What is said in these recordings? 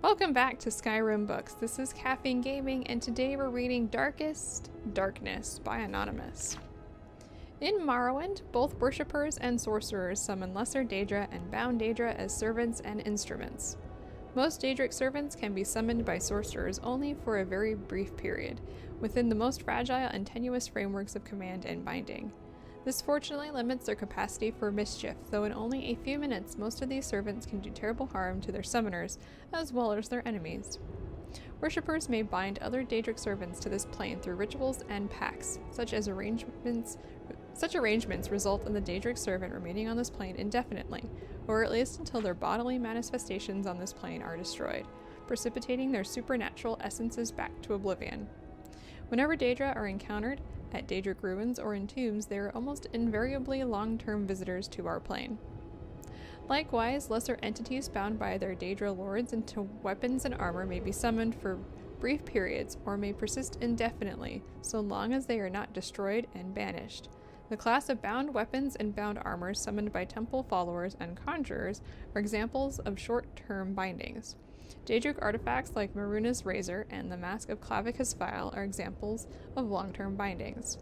Welcome back to Skyrim Books. This is Kaffeine Gaming, and today we're reading Darkest Darkness by Anonymous. In Morrowind, both worshippers and sorcerers summon Lesser Daedra and Bound Daedra as servants and instruments. Most Daedric servants can be summoned by sorcerers only for a very brief period, within the most fragile and tenuous frameworks of command and binding. This fortunately limits their capacity for mischief, though in only a few minutes most of these servants can do terrible harm to their summoners, as well as their enemies. Worshippers may bind other Daedric servants to this plane through rituals and pacts. Such arrangements result in the Daedric servant remaining on this plane indefinitely, or at least until their bodily manifestations on this plane are destroyed, precipitating their supernatural essences back to oblivion. Whenever Daedra are encountered, at Daedric ruins or in tombs, they are almost invariably long-term visitors to our plane. Likewise, lesser entities bound by their Daedra lords into weapons and armor may be summoned for brief periods or may persist indefinitely, so long as they are not destroyed and banished. The class of bound weapons and bound armor summoned by temple followers and conjurers are examples of short-term bindings. Daedric artifacts like Maruna's Razor and the Mask of Clavicus Vile are examples of long-term bindings.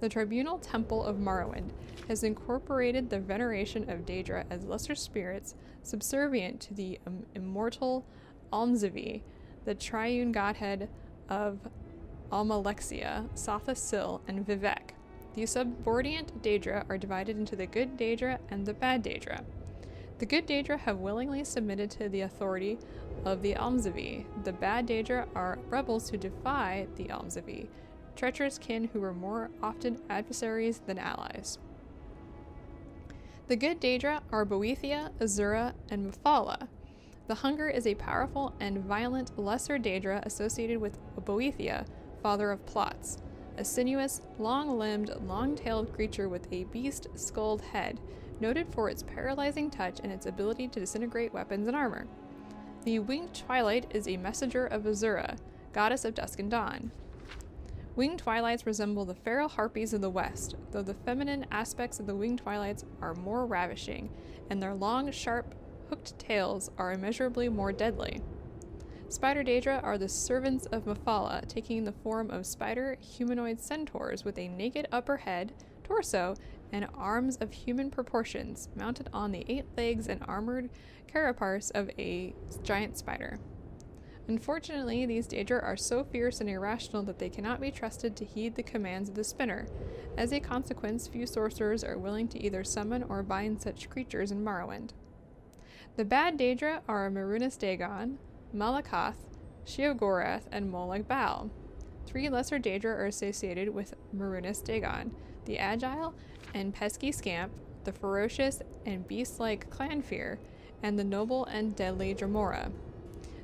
The Tribunal Temple of Morrowind has incorporated the veneration of Daedra as lesser spirits subservient to the immortal Almsvi, the triune godhead of Almalexia, Sotha Sil, and Vivek. The subordinate Daedra are divided into the good Daedra and the bad Daedra. The good Daedra have willingly submitted to the authority of the Almsvi. The bad Daedra are rebels who defy the Almsvi, treacherous kin who were more often adversaries than allies. The good Daedra are Boethia, Azura, and Mephala. The Hunger is a powerful and violent lesser Daedra associated with Boethia, father of plots, a sinuous, long-limbed, long-tailed creature with a beast-skulled head, noted for its paralyzing touch and its ability to disintegrate weapons and armor. The Wink Twilight is a messenger of Azura, goddess of dusk and dawn. Wing Twilights resemble the feral harpies of the west, though the feminine aspects of the Wing Twilights are more ravishing, and their long, sharp, hooked tails are immeasurably more deadly. Spider Daedra are the servants of Mephala, taking the form of spider humanoid centaurs with a naked upper head, torso, and arms of human proportions, mounted on the 8 legs and armored carapace of a giant spider. Unfortunately, these Daedra are so fierce and irrational that they cannot be trusted to heed the commands of the spinner. As a consequence, few sorcerers are willing to either summon or bind such creatures in Morrowind. The bad Daedra are Marunas Dagon, Malakath, Sheogorath, and Molag Bal. 3 lesser Daedra are associated with Marunas Dagon: the agile and pesky Scamp, the ferocious and beast-like Clanfear, and the noble and deadly Dramora.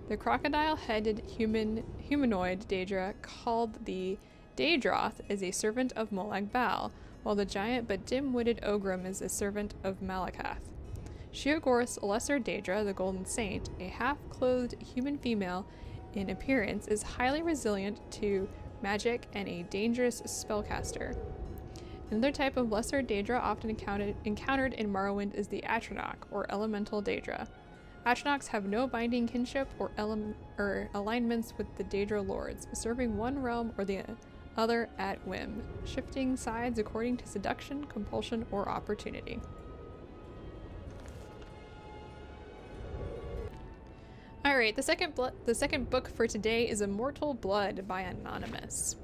The crocodile-headed humanoid Daedra, called the Daedroth, is a servant of Molag Bal, while the giant but dim-witted Ogrim is a servant of Malakath. Sheogorath's lesser Daedra, the Golden Saint, a half-clothed human female in appearance, is highly resilient to magic and a dangerous spellcaster. Another type of lesser Daedra often encountered in Morrowind is the Atronach, or Elemental Daedra. Atronachs have no binding kinship or alignments with the Daedra lords, serving one realm or the other at whim, shifting sides according to seduction, compulsion, or opportunity. Alright, the second book for today is Immortal Blood by Anonymous.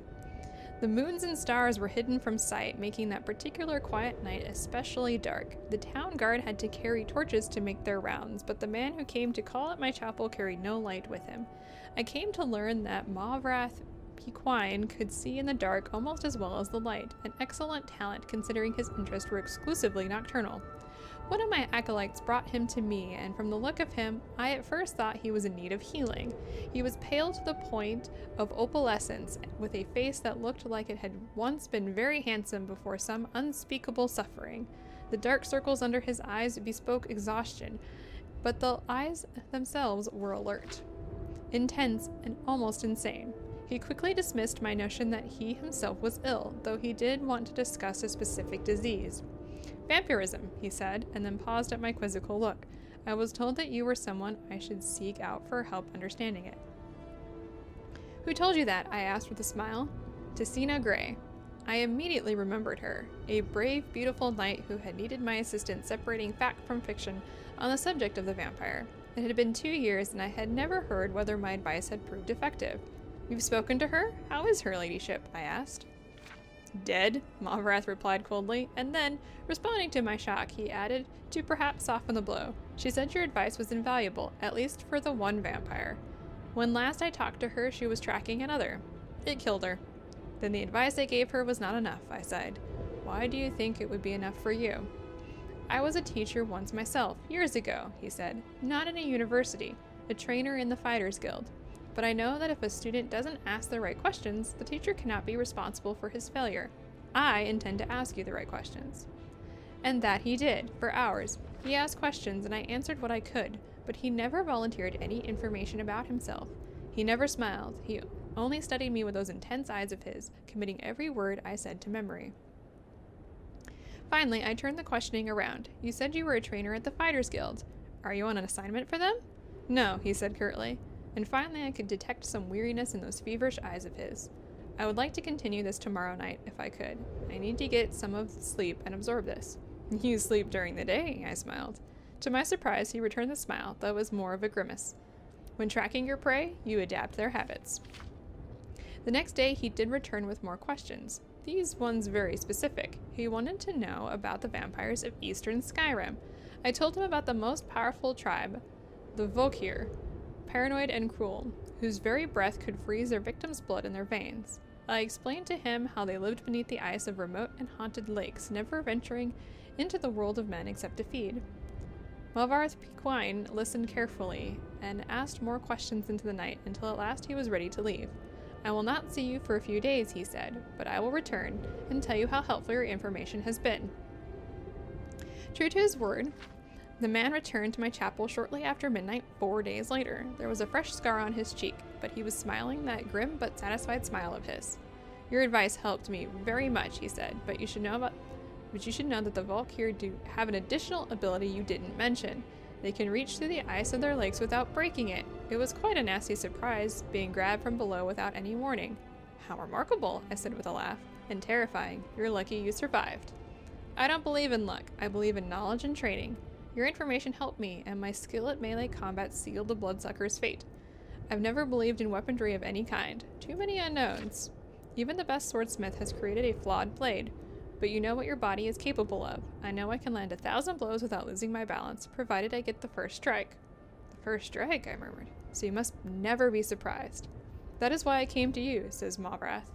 The moons and stars were hidden from sight, making that particular quiet night especially dark. The town guard had to carry torches to make their rounds, but the man who came to call at my chapel carried no light with him. I came to learn that Mavrath Pequine could see in the dark almost as well as the light, an excellent talent considering his interests were exclusively nocturnal. One of my acolytes brought him to me, and from the look of him, I at first thought he was in need of healing. He was pale to the point of opalescence, with a face that looked like it had once been very handsome before some unspeakable suffering. The dark circles under his eyes bespoke exhaustion, but the eyes themselves were alert, intense, and almost insane. He quickly dismissed my notion that he himself was ill, though he did want to discuss a specific disease. "Vampirism," he said, and then paused at my quizzical look. I was told that you were someone I should seek out for help understanding it. Who told you that? I asked with a smile. Tessina Gray. I immediately remembered her, a brave, beautiful knight who had needed my assistance separating fact from fiction on the subject of the vampire. It had been 2 years, and I had never heard whether my advice had proved effective. You've spoken to her? How is her ladyship? I asked. Dead, Malvrath replied coldly, and then, responding to my shock, he added, to perhaps soften the blow. She said your advice was invaluable, at least for the one vampire. When last I talked to her, she was tracking another. It killed her. Then the advice I gave her was not enough, I sighed. Why do you think it would be enough for you? I was a teacher once myself, years ago, he said. Not in a university, a trainer in the Fighters Guild. But I know that if a student doesn't ask the right questions, the teacher cannot be responsible for his failure. I intend to ask you the right questions. And that he did, for hours. He asked questions and I answered what I could, but he never volunteered any information about himself. He never smiled. He only studied me with those intense eyes of his, committing every word I said to memory. Finally, I turned the questioning around. You said you were a trainer at the Fighters Guild. Are you on an assignment for them? No, he said curtly. And finally I could detect some weariness in those feverish eyes of his. I would like to continue this tomorrow night, if I could. I need to get some of the sleep and absorb this. You sleep during the day, I smiled. To my surprise, he returned the smile, though it was more of a grimace. When tracking your prey, you adapt their habits. The next day, he did return with more questions. These ones very specific. He wanted to know about the vampires of eastern Skyrim. I told him about the most powerful tribe, the Volkir, paranoid and cruel, whose very breath could freeze their victims' blood in their veins. I explained to him how they lived beneath the ice of remote and haunted lakes, never venturing into the world of men except to feed. Malvarth Pequine listened carefully and asked more questions into the night until at last he was ready to leave. I will not see you for a few days, he said, but I will return and tell you how helpful your information has been. True to his word, the man returned to my chapel shortly after midnight 4 days later. There was a fresh scar on his cheek, but he was smiling that grim but satisfied smile of his. Your advice helped me very much, he said, but you should know that the Volkir do have an additional ability you didn't mention. They can reach through the ice of their legs without breaking it. It was quite a nasty surprise, being grabbed from below without any warning. How remarkable, I said with a laugh, and terrifying. You're lucky you survived. I don't believe in luck. I believe in knowledge and training. Your information helped me, and my skill at melee combat sealed the bloodsucker's fate. I've never believed in weaponry of any kind. Too many unknowns. Even the best swordsmith has created a flawed blade. But you know what your body is capable of. I know I can land 1,000 blows without losing my balance, provided I get the first strike. The first strike, I murmured. So you must never be surprised. That is why I came to you, says Malvrath.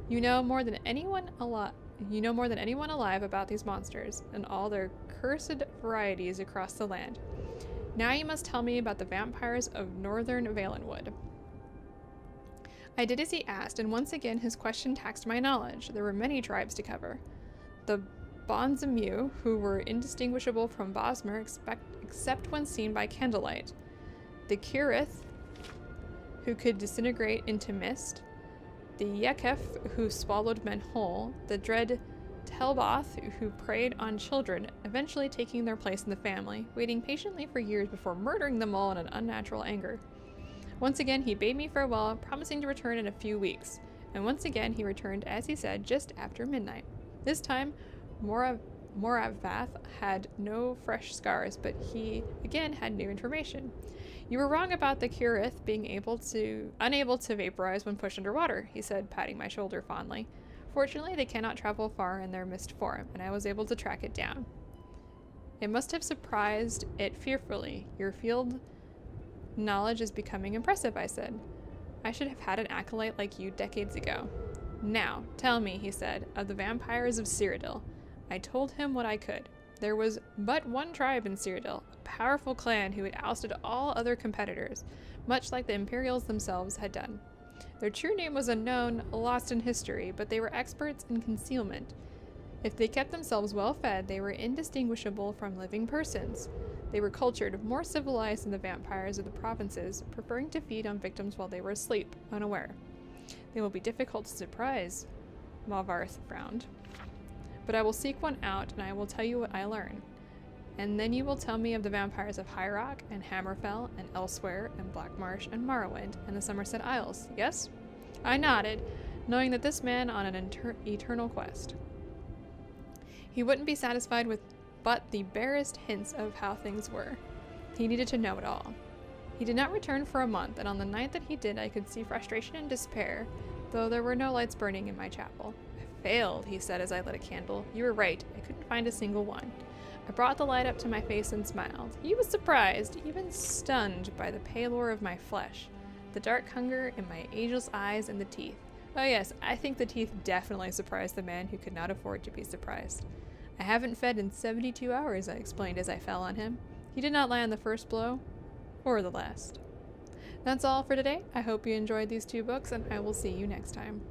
You know more than anyone alive about these monsters, and all their cursed varieties across the land. Now you must tell me about the vampires of northern Valenwood. I did as he asked, and once again his question taxed my knowledge. There were many tribes to cover. The Bonzamu, who were indistinguishable from Bosmer except when seen by candlelight. The Kirith, who could disintegrate into mist. The Yekef, who swallowed men whole. The dread Telboth, who preyed on children, eventually taking their place in the family, waiting patiently for years before murdering them all in an unnatural anger. Once again he bade me farewell, promising to return in a few weeks, and once again he returned, as he said, just after midnight. This time, Moravvath had no fresh scars, but he again had new information. You were wrong about the Kirith being unable to vaporize when pushed underwater, he said, patting my shoulder fondly. Fortunately, they cannot travel far in their mist form, and I was able to track it down. It must have surprised it fearfully. Your field knowledge is becoming impressive, I said. I should have had an acolyte like you decades ago. Now, tell me, he said, of the vampires of Cyrodiil. I told him what I could. There was but one tribe in Cyrodiil, a powerful clan who had ousted all other competitors, much like the Imperials themselves had done. Their true name was unknown, lost in history, but they were experts in concealment. If they kept themselves well fed, they were indistinguishable from living persons. They were cultured, more civilized than the vampires of the provinces, preferring to feed on victims while they were asleep, unaware. They will be difficult to surprise, Malvarth frowned. But I will seek one out, and I will tell you what I learn. and then you will tell me of the vampires of High Rock and Hammerfell and Elsewhere and Blackmarsh and Morrowind and the Somerset Isles, yes? I nodded, knowing that this man on an eternal quest. He wouldn't be satisfied with but the barest hints of how things were. He needed to know it all. He did not return for a month, and on the night that he did, I could see frustration and despair, though there were no lights burning in my chapel. I failed, he said as I lit a candle. You were right, I couldn't find a single one. I brought the light up to my face and smiled. He was surprised, even stunned by the pallor of my flesh, the dark hunger in my angel's eyes and the teeth. Oh yes, I think the teeth definitely surprised the man who could not afford to be surprised. I haven't fed in 72 hours, I explained as I fell on him. He did not land the first blow, or the last. That's all for today. I hope you enjoyed these 2 books, and I will see you next time.